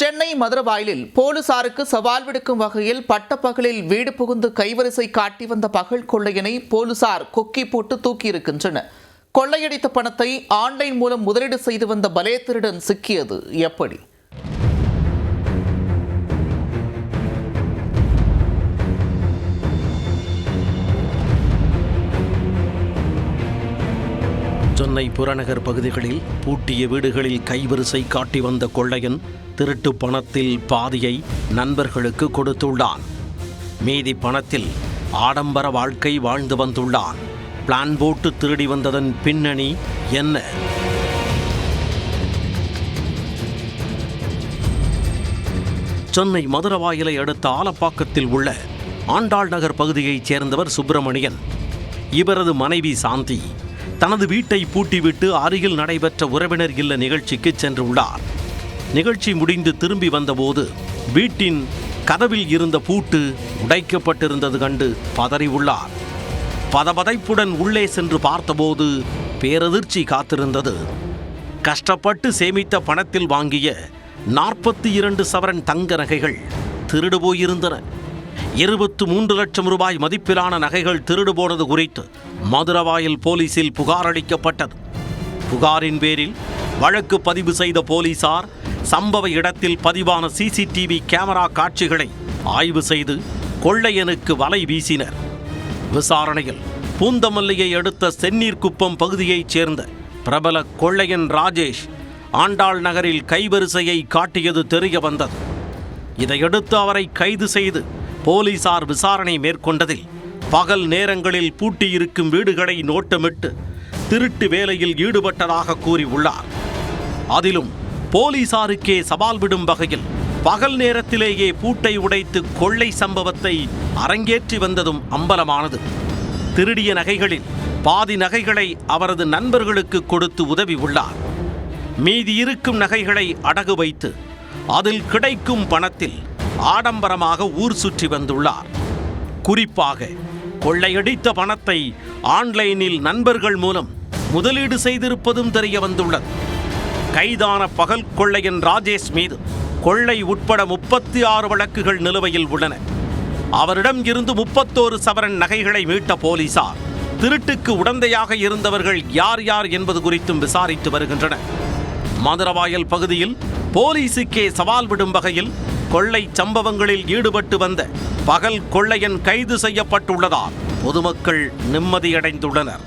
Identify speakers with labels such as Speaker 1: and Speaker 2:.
Speaker 1: சென்னை மதுரவாயலில் போலீசாருக்கு சவால் விடுக்கும் வகையில் பட்டப்பகலில் வீடு புகுந்து கைவரிசை காட்டி வந்த பகல் கொள்ளையனை போலீசார் கொக்கி போட்டு தூக்கியிருக்கின்றனர். கொள்ளையடித்த பணத்தை ஆன்லைன் மூலம் முதலீடு செய்து வந்த பலே திருடன் சிக்கியது எப்படி?
Speaker 2: சென்னை புறநகர் பகுதிகளில் பூட்டிய வீடுகளில் கைவரிசை காட்டி வந்த கொள்ளையன் திருட்டு பணத்தில் பாதியை நண்பர்களுக்கு கொடுத்துள்ளான். மீதி பணத்தில் ஆடம்பர வாழ்க்கை வாழ்ந்து வந்துள்ளான். பிளான் போட்டு திருடி வந்ததன் பின்னணி என்ன? சென்னை மதுரவாயலை அடுத்த ஆலப்பாக்கத்தில் உள்ள ஆண்டாள் நகர் பகுதியைச் சேர்ந்தவர் சுப்பிரமணியன். இவரது மனைவி சாந்தி தனது வீட்டை பூட்டிவிட்டு அருகில் நடைபெற்ற உறவினர் இல்ல நிகழ்ச்சிக்கு சென்றுள்ளார். நிகழ்ச்சி முடிந்து திரும்பி வந்தபோது வீட்டின் கதவில் இருந்த பூட்டு உடைக்கப்பட்டிருந்தது கண்டு பதறியுள்ளார். பதபதைப்புடன் உள்ளே சென்று பார்த்தபோது பேரதிர்ச்சி காத்திருந்தது. கஷ்டப்பட்டு சேமித்த பணத்தில் வாங்கிய 42 சவரன் தங்க நகைகள் திருடு போயிருந்தன. 23 லட்சம் ரூபாய் மதிப்பிலான நகைகள் திருடு போனது குறித்து மதுரவாயல் போலீசில் புகார் அளிக்கப்பட்டது. புகாரின் பேரில் வழக்கு பதிவு செய்த போலீசார் சம்பவ இடத்தில் பதிவான சிசிடிவி கேமரா காட்சிகளை ஆய்வு செய்து கொள்ளையனுக்கு வலை வீசினர். விசாரணையில் பூந்தமல்லியை அடுத்த செந்நீர்குப்பம் பகுதியைச் சேர்ந்த பிரபல கொள்ளையன் ராஜேஷ் ஆண்டாள் நகரில் கைவரிசையை காட்டியது தெரிய வந்தது. இதையடுத்து அவரை கைது செய்து போலீசார் விசாரணை மேற்கொண்டதில் பகல் நேரங்களில் பூட்டியிருக்கும் வீடுகளை நோட்டமிட்டு திருட்டு வேலையில் ஈடுபட்டதாக கூறியுள்ளார். அதிலும் போலீசாருக்கே சவால் விடும் வகையில் பகல் நேரத்திலேயே பூட்டை உடைத்து கொள்ளை சம்பவத்தை அரங்கேற்றி வந்ததும் அம்பலமானது. திருடிய நகைகளில் பாதி நகைகளை அவரது நண்பர்களுக்கு கொடுத்து உதவி உள்ளார். மீதி இருக்கும் நகைகளை அடகு வைத்து அதில் கிடைக்கும் பணத்தில் ஆடம்பரமாக ஊர் சுற்றி வந்துள்ளார். குறிப்பாக கொள்ளையடித்த பணத்தை ஆன்லைனில் நண்பர்கள் மூலம் முதலீடு செய்திருப்பதும் தெரிய வந்துள்ளது. கைதான பகல் கொள்ளையன் ராஜேஷ் மீது கொள்ளை உட்பட 36 வழக்குகள் நிலுவையில் உள்ளன. அவரிடம் இருந்து 31 சவரன் நகைகளை மீட்ட போலீசார் திருட்டுக்கு உடந்தையாக இருந்தவர்கள் யார் யார் என்பது குறித்தும் விசாரித்து வருகின்றனர். மதுரவாயல் பகுதியில் போலீசுக்கே சவால் விடும் வகையில் கொள்ளை சம்பவங்களில் ஈடுபட்டு வந்த பகல் கொள்ளையன் கைது செய்யப்பட்டுள்ளதால் பொதுமக்கள் நிம்மதியடைந்துள்ளனர்.